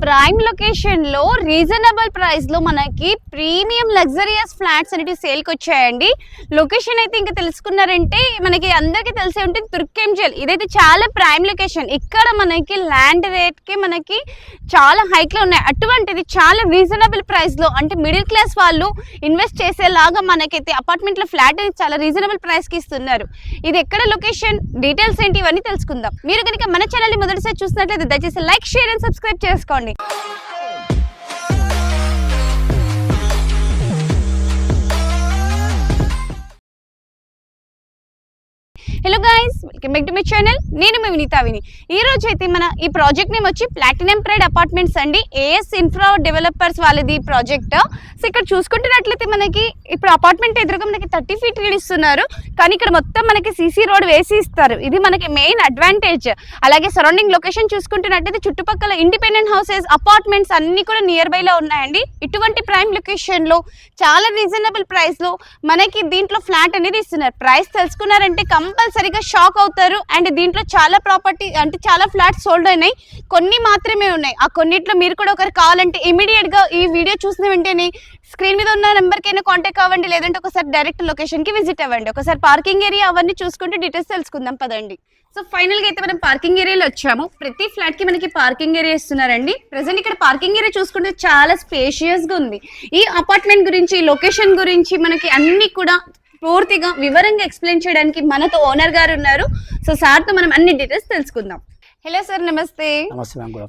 Prime location లో reasonable price లో మనకి ప్రీమియం లగ్జరియస్ ఫ్లాట్స్ అనేవి సేల్ కి వచ్చాయండి. లొకేషన్ అయితే ఇంకా తెలుసుకున్నారంటే మనకి అందరికీ తెలిసే ఉంటుంది తుర్కెంజల్. ఇదైతే చాలా ప్రైమ్ లొకేషన్. ఇక్కడ మనకి ల్యాండ్ రేట్ కి మనకి చాలా హైక్ లో ఉన్నాయి. అటువంటిది చాలా రీజనబుల్ ప్రైస్ లో అంటే మిడిల్ క్లాస్ వాళ్ళు ఇన్వెస్ట్ చేసేలాగా మనకైతే అపార్ట్మెంట్ లో ఫ్లాట్ అనేది చాలా రీజనబుల్ ప్రైస్ కి ఇస్తున్నారు. ఇది ఎక్కడ లొకేషన్, డీటెయిల్స్ ఏంటి, ఇవన్నీ తెలుసుకుందాం. మీరు కనుక మన ఛానల్ ని మొదటిసారి చూసినట్లయితే దయచేసి లైక్, షేర్ అండ్ సబ్స్క్రైబ్ చేసుకోండి. Hello guys, welcome back to my channel. నేను మీ వినీతావిని. ఈ రోజు అయితే మన ఈ ప్రాజెక్ట్ నేమ్ వచ్చి ప్లాటినం ప్రైడ్ అపార్ట్మెంట్స్ అండి. ఏఎస్ ఇన్ఫ్రా డెవలపర్స్ వాళ్ళది ప్రాజెక్ట్. సో ఇక్కడ చూసుకుంటున్నట్లయితే మనకి ఇప్పుడు అపార్ట్మెంట్ ఎదురుగా మనకి 30 feet ఇస్తున్నారు, కానీ ఇక్కడ మొత్తం మనకి సీసీ రోడ్ వేసి ఇస్తారు. ఇది మనకి మెయిన్ అడ్వాంటేజ్. అలాగే సరౌండింగ్ లొకేషన్ చూసుకుంటున్నట్లయితే చుట్టుపక్కల ఇండిపెండెంట్ హౌసెస్, అపార్ట్మెంట్స్ అన్ని కూడా నియర్ బై లో ఉన్నాయండి. ఇటువంటి ప్రైమ్ లొకేషన్ లో చాలా రీజనబుల్ ప్రైస్ లో మనకి దీంట్లో ఫ్లాట్ అనేది ఇస్తున్నారు. ప్రైస్ తెలుసుకున్నారంటే కంపల్సరీగా షాక్ అవుతారు. అండ్ దీంట్లో చాలా ప్రాపర్టీ అంటే చాలా ఫ్లాట్స్ సోల్డ్ అయినాయి, కొన్ని మాత్రమే ఉన్నాయి. ఆ కొన్నిట్లో మీరు కూడా ఒకరు కావాలంటే ఇమీడియట్ గా ఈ వీడియో చూసిన వెంటనే స్క్రీన్ మీద ఉన్న నెంబర్ కైనా కాంటాక్ట్ అవ్వండి, లేదంటే ఒకసారి డైరెక్ట్ లొకేషన్ కి విజిట్ అవ్వండి. ఒకసారి పార్కింగ్ ఏరియా అవన్నీ చూసుకుంటే డీటెయిల్స్ తెలుసుకుందాం పదండి. సో ఫైనల్ గా అయితే మనం పార్కింగ్ ఏరియాలో వచ్చాము. ప్రతి ఫ్లాట్ కి మనకి పార్కింగ్ ఏరియా ఇస్తున్నారండి. ప్రెసెంట్ ఇక్కడ పార్కింగ్ ఏరియా చూసుకుంటే చాలా స్పేషియస్ గా ఉంది. ఈ అపార్ట్మెంట్ గురించి, లొకేషన్ గురించి మనకి అన్ని కూడా పూర్తిగా వివరంగా ఎక్స్ప్లెయిన్ చేయడానికి మనతో ఓనర్ గారు ఉన్నారు. సో సార్ తో మనం అన్ని డీటెయిల్స్ తెలుసుకుందాం. హలో సార్, నమస్తే.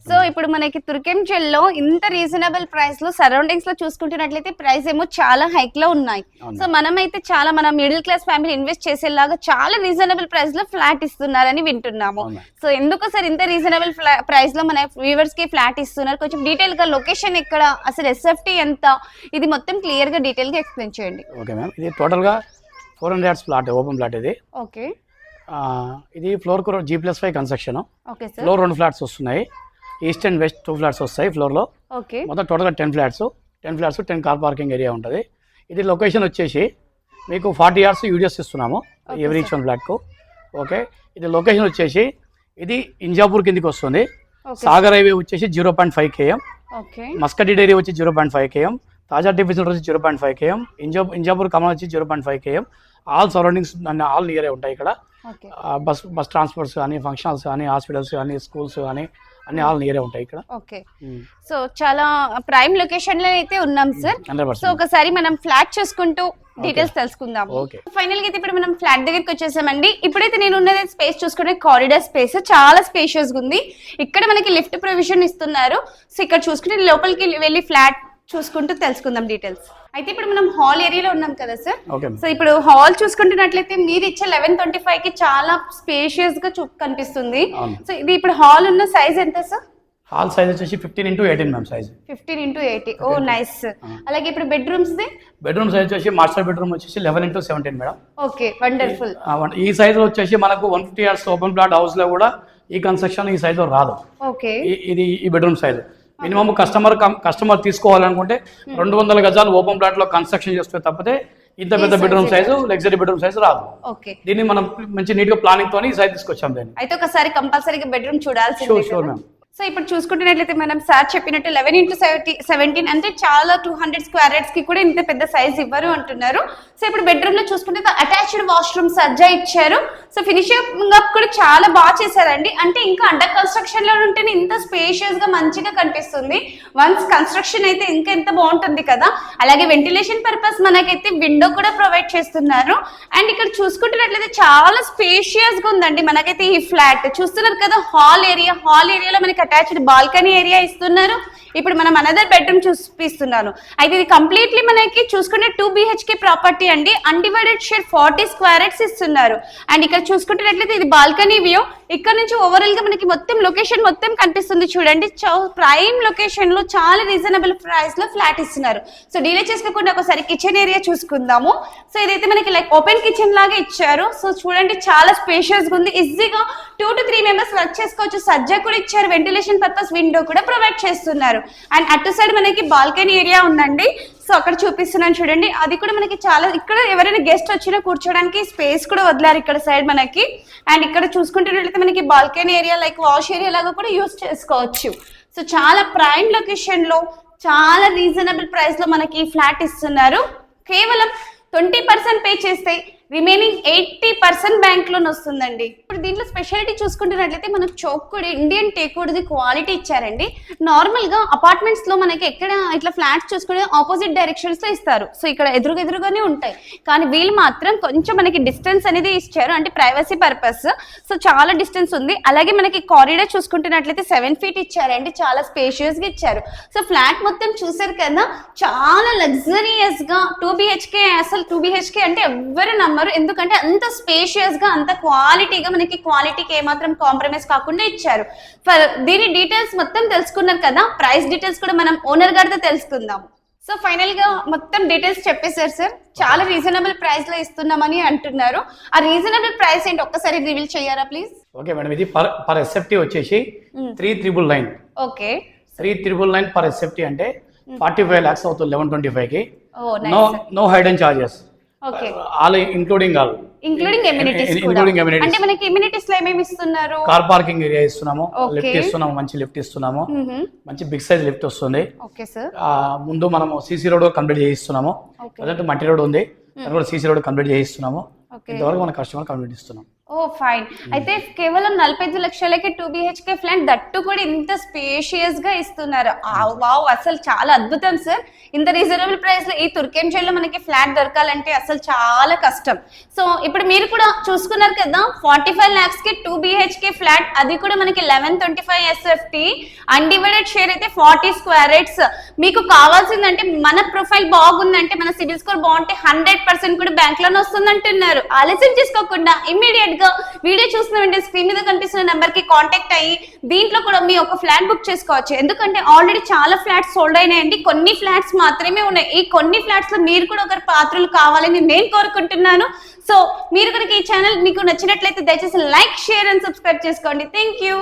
సో ఇప్పుడు మనకి తుర్కెంజల్ లో ఇంత రీజనబుల్ ప్రైస్ లో సరౌండింగ్స్ లో చూసుకుంటున్నట్లయితే ప్రైస్ ఏమో చాలా హైక్ లో ఉన్నాయి. సో మనమైతే చాలా మన మిడిల్ క్లాస్ ఫ్యామిలీ ఇన్వెస్ట్ చేసేలాగా చాలా రీజనబుల్ ప్రైస్ లో ఫ్లాట్ ఇస్తున్నారని వింటున్నాము. సో ఎందుకు సార్ ఇంత రీజనబుల్ ప్రైస్ లో మన వ్యూవర్స్ కి ఫ్లాట్ ఇస్తున్నారు? కొంచెం డీటెయిల్ గా లొకేషన్ ఎక్కడ, అసలు ఎస్ఎఫ్టీ ఎంత, ఇది మొత్తం క్లియర్ గా డీటెయిల్ గా ఎక్స్ప్లెయిన్ చేయండి. ఓకే మ్యామ్, ఇది టోటల్ గా 400 yards ఫ్లాట్, ఓపెన్ ఫ్లాట్ ఇది. ఓకే, ఇది ఫ్లోర్ కు G+5 construction. Okay sir. Floor 2 flats వస్తున్నాయి, ఈస్ట్ అండ్ వెస్ట్ 2 ఫ్లాట్స్ వస్తాయి ఫ్లోర్ లో. ఓకే, మొత్తం టోటల్ గా 10 ఫ్లాట్స్, 10 కార్ పార్కింగ్ ఏరియా ఉంటుంది. ఇది లొకేషన్ వచ్చేసి మీకు 40 yards యూడిఎస్ ఇస్తున్నాము ఎవ్రీ ఈచ్ వన్ ఫ్లాట్ కు. ఓకే, ఇది లొకేషన్ వచ్చేసి ఇది ఇంజాపూర్ కిందికి వస్తుంది. సాగర్ హైవే వచ్చేసి 0.5 km, మస్కటి డైరీ వచ్చి 0.5 km, తాజా డివిజన్ వచ్చి 0.5 km, ఇంజాపూర్ కమల్ వచ్చి 0.5 km. ఆల్ సరౌండింగ్స్ ఆల్ నియరే ఉంటాయి. ఇక్కడ బస్ ట్రాన్స్పోర్ట్స్ కానీ, ఫంక్షన్స్ కానీ, హాస్పిటల్స్ కానీ, స్కూల్స్ కానీ అన్ని ఆల్ నియరే ఉంటాయి ఇక్కడ. ఓకే, సో చాలా ప్రైమ్ లొకేషన్ లో అయితే ఉన్నాం సార్. సో ఒకసారి మనం ఫ్లాట్ చూసుకుంటూ డీటెయిల్స్ తెలుసుకుందాం. ఫైనల్ గా అయితే ఇప్పుడు మనం ఫ్లాట్ దగ్గరికి వచ్చేసామండి. ఇప్పుడైతే నేను ఉన్నది స్పేస్ చూసుకుంటే కారిడార్ స్పేస్ చాలా స్పేషియస్ గా ఉంది. ఇక్కడ మనకి లిఫ్ట్ ప్రొవిజన్ ఇస్తున్నారు. సో ఇక్కడ చూసుకుంటే లోపలికి వెళ్ళి ఫ్లాట్ చూసుకుంటూ తెలుసుకుందాం డీటెయిల్స్. అయితే ఇప్పుడు మనం హాల్ ఏరియాలో ఉన్నాం కదా సార్. సో ఇప్పుడు హాల్ చూసుకుంటున్నట్లయితే మీరు ఇచ్చే 1125 కి చాలా స్పేషియస్ గా కనిపిస్తుంది. సో ఇది ఇప్పుడు హాల్ ఉన్న సైజ్ ఎంత సార్? హాల్ సైజ్ వచ్చేసి 15x18 మ్యామ్ సైజ్. 15x80. ఓ నైస్. అలాగే ఇప్పుడు బెడ్రూమ్స్ ది? బెడ్రూమ్ సైజ్ వచ్చేసి మాస్టర్ బెడ్రూమ్ వచ్చేసి 11x17 మేడం. Okay, wonderful. ఈ సైజ్ లో వచ్చేసి మనకు 150 yards ఓపెన్ ప్లాట్ హౌస్ లో కూడా ఈ కన్స్ట్రక్షన్ ఈ సైజ్ లో రాదు. ఓకే, ఇది ఈ బెడ్రూమ్ సైజ్ మినిమం కస్టమర్ తీసుకోవాలనుకుంటే 200 గజాలు ఓపెన్ ప్లాట్ లో కన్స్ట్రక్షన్ చేస్తే తప్పితే ఇంత పెద్ద bedroom size, luxury bedroom size రాదు. దీన్ని మనం మంచి నీట్ గా ప్లానింగ్ తోని ఈ సైజ్ తీసుకొచ్చాం. దీన్ని అయితే ఒకసారి కంపల్సరీగా బెడ్రూమ్ చూడాల్సిందే. Sure ma'am. సో ఇప్పుడు చూసుకుంటున్నట్లయితే మనం సార్ చెప్పినట్టు 11x17 అంటే చాలా 200 square yards కి కూడా ఇంత పెద్ద సైజ్ ఇవ్వరు అంటున్నారు. సో ఇప్పుడు బెడ్రూమ్ లో చూసుకుంటే అటాచ్డ్ వాష్రూమ్ సజ్జా ఇచ్చారు. సో ఫినిషింగ్ అప్ కూడా చాలా బాగా చేశారండి. అంటే ఇంకా అండర్ కన్స్ట్రక్షన్ లో ఉంటేనే ఇంత స్పేషియస్ గా మంచిగా కనిపిస్తుంది. వన్స్ కన్స్ట్రక్షన్ అయితే ఇంకా ఎంత బాగుంటుంది కదా. అలాగే వెంటిలేషన్ పర్పస్ మనకైతే విండో కూడా ప్రొవైడ్ చేస్తున్నారు. అండ్ ఇక్కడ చూసుకుంటున్నట్లయితే చాలా స్పేషియస్ గా ఉందండి మనకైతే ఈ ఫ్లాట్. చూస్తున్నారు కదా హాల్ ఏరియాలో మనకి అటాచ్డ్ బాల్కనీ ఏరియా ఇస్తున్నారు. ఇప్పుడు మనం అనదర్ బెడ్రూమ్ చూపిస్తున్నాను. అయితే ఇది కంప్లీట్లీ మనకి చూసుకుంటే 2 BHK ప్రాపర్టీ అండి. అన్డివైడెడ్ షేర్ 40 square yards ఇస్తున్నారు. అండ్ ఇక్కడ చూసుకుంటున్నట్లయితే ఇది బాల్కనీ వ్యూ. ఇక్కడ నుంచి ఓవరాల్ గా మనకి మొత్తం లొకేషన్ మొత్తం కనిపిస్తుంది చూడండి. ప్రైమ్ లొకేషన్ లో చాలా రీజనబుల్ ప్రైస్ లో ఫ్లాట్ ఇస్తున్నారు. సో డీలే చేసుకోకుండా ఒకసారి కిచెన్ ఏరియా చూసుకుందాము. సో ఇదైతే మనకి లైక్ ఓపెన్ కిచెన్ లాగా ఇచ్చారు. సో చూడండి చాలా స్పేషియస్ గా ఉంది. ఈజీగా 2 to 3 members వర్క్ చేసుకోవచ్చు. సజ్జా కూడా ఇచ్చారు. వెంటిలేషన్ పర్పస్ విండో కూడా ప్రొవైడ్ చేస్తున్నారు. అండ్ అటు సైడ్ మనకి బాల్కనీ ఏరియా ఉందండి. సో అక్కడ చూపిస్తున్నాను చూడండి. అది కూడా మనకి చాలా, ఇక్కడ ఎవరైనా గెస్ట్ వచ్చినా కూర్చోడానికి స్పేస్ కూడా వదిలారు ఇక్కడ సైడ్ మనకి. అండ్ ఇక్కడ చూసుకుంటున్నట్లయితే మనకి balcony area like wash area లాగా కూడా యూజ్ చేసుకోవచ్చు. సో చాలా ప్రైమ్ లొకేషన్ లో చాలా రీజనబుల్ ప్రైస్ లో మనకి ఫ్లాట్ ఇస్తున్నారు. కేవలం 20% పే చేస్తే రిమైనింగ్ 80% బ్యాంక్ లోన్ వస్తుందండి. ఇప్పుడు దీంట్లో స్పెషాలిటీ చూసుకుంటున్నట్లయితే మనకు చౌక్ కూడా ఇండియన్ టేక్వుడ్ది క్వాలిటీ ఇచ్చారండి. నార్మల్ గా అపార్ట్మెంట్స్ లో మనకి ఎక్కడ ఇట్లా ఫ్లాట్స్ చూసుకుంటే ఆపోజిట్ డైరెక్షన్స్ లో ఇస్తారు. సో ఇక్కడ ఎదురుగానే ఉంటాయి, కానీ వీళ్ళు మాత్రం కొంచెం మనకి డిస్టెన్స్ అనేది ఇచ్చారు, అంటే ప్రైవసీ పర్పస్. సో చాలా డిస్టెన్స్ ఉంది. అలాగే మనకి కారిడార్ చూసుకుంటున్నట్లయితే 7 feet ఇచ్చారండి, చాలా స్పేషియస్ గా ఇచ్చారు. సో ఫ్లాట్ మొత్తం చూసారు కదా, చాలా లగ్జరియస్ గా 2 BHK. అసలు 2 BHK అంటే ఎవ్వరు నమ్మరు, ఎందుకంటే అంత స్పేషియస్ గా అంత క్వాలిటీగా మనకి క్వాలిటీకి ఏమాత్రం కాంప్రమైజ్ కాకుండా ఇచ్చారు. దీని డీటెయిల్స్ మొత్తం తెలుసుకున్నారు కదా, ప్రైస్ డీటెయిల్స్ కూడా మనం ఓనర్ గారితో తెలుసుకుందాం. సో ఫైనల్ గా మొత్తం డీటెయిల్స్ చెప్పేశారు సార్, చాలా రీజనబుల్ ప్రైస్ లో ఇస్తున్నామని అంటున్నారు. ఆ రీజనబుల్ ప్రైస్ ఏంటి ఒక్కసారి రివీల్ చేయారా ప్లీజ్? ఓకే మేడం, ఇది పర్ ఎస్ఎఫ్టీ వచ్చేసి 3,999. ఓకే, 3,999 పర్ ఎస్ఎఫ్టీ అంటే 45 lakhs అవుతుంది 1125కి. Oh no hidden charges, okay, all including including amenities కూడా. ఇంక్లూడింగ్ ఎమ్యూనిటీస్ అంటే మనకి ఎమ్యూనిటీస్ లో ఏమేమి ఇస్తున్నారు? కార్ పార్కింగ్ ఏరియా ఇస్తున్నాము, Okay. లిఫ్ట్ ఇస్తున్నాము, మంచి లిఫ్ట్ ఇస్తున్నాము, మంచి బిగ్ సైజ్ లిఫ్ట్ వస్తుంది. ఓకే సార్, ముందు మనము సీసీ రోడ్ కంప్లీట్ చేయిస్తున్నాము. ఓకే, ప్రజెంట్ మట్టి రోడ్ ఉంది, అది కూడా సీసీ రోడ్ కంప్లీట్ చేయిస్తున్నాము. ఓకే. ఇంతవరకు మన కస్టమర్ కంప్లీట్ ఇస్తున్నాం. Oh fine. అయితే కేవలం 45 లక్షలకి 2 BHK ఫ్లాట్, దట్టు కూడా ఇంత స్పేషియస్ గా ఇస్తున్నారు. వావ్, అసలు చాలా అద్భుతం సార్. ఇంత రీజనబుల్ ప్రైస్ లో ఈ తుర్కెంజల్ లో మనకి ఫ్లాట్ దొరకాలంటే అసలు చాలా కష్టం. సో ఇప్పుడు మీరు కూడా చూసుకున్నారు కదా, 45 lakhs కి 2 BHK ఫ్లాట్, అది కూడా మనకి 1125 SFT, అన్డివైడెడ్ షేర్ అయితే 40 square rates. మీకు కావాల్సిందంటే మన ప్రొఫైల్ బాగుందంటే, మన సిబిల్ స్కోర్ బాగుంటే 100% కూడా బ్యాంక్ లోనే వస్తుందంటున్నారు. ఆలస్యం చేసుకోకుండా ఇమ్మీడియట్ గా వీడియో చూసిన వెంటనే స్క్రీన్ మీద కనిపిస్తున్న నెంబర్ కి కాంటాక్ట్ అయ్యి దీంట్లో కూడా మీ ఒక ఫ్లాట్ బుక్ చేసుకోవచ్చు. ఎందుకంటే ఆల్రెడీ చాలా ఫ్లాట్స్ సోల్డ్ అయినాయండి, కొన్ని ఫ్లాట్స్ మాత్రమే ఉన్నాయి. ఈ కొన్ని ఫ్లాట్స్ లో మీరు కూడా ఒకరి పాత్రలు కావాలని నేను కోరుకుంటున్నాను. సో మీరు కనుక ఈ ఛానల్ మీకు నచ్చినట్లయితే దయచేసి లైక్, షేర్ అండ్ సబ్స్క్రైబ్ చేసుకోండి. Thank you.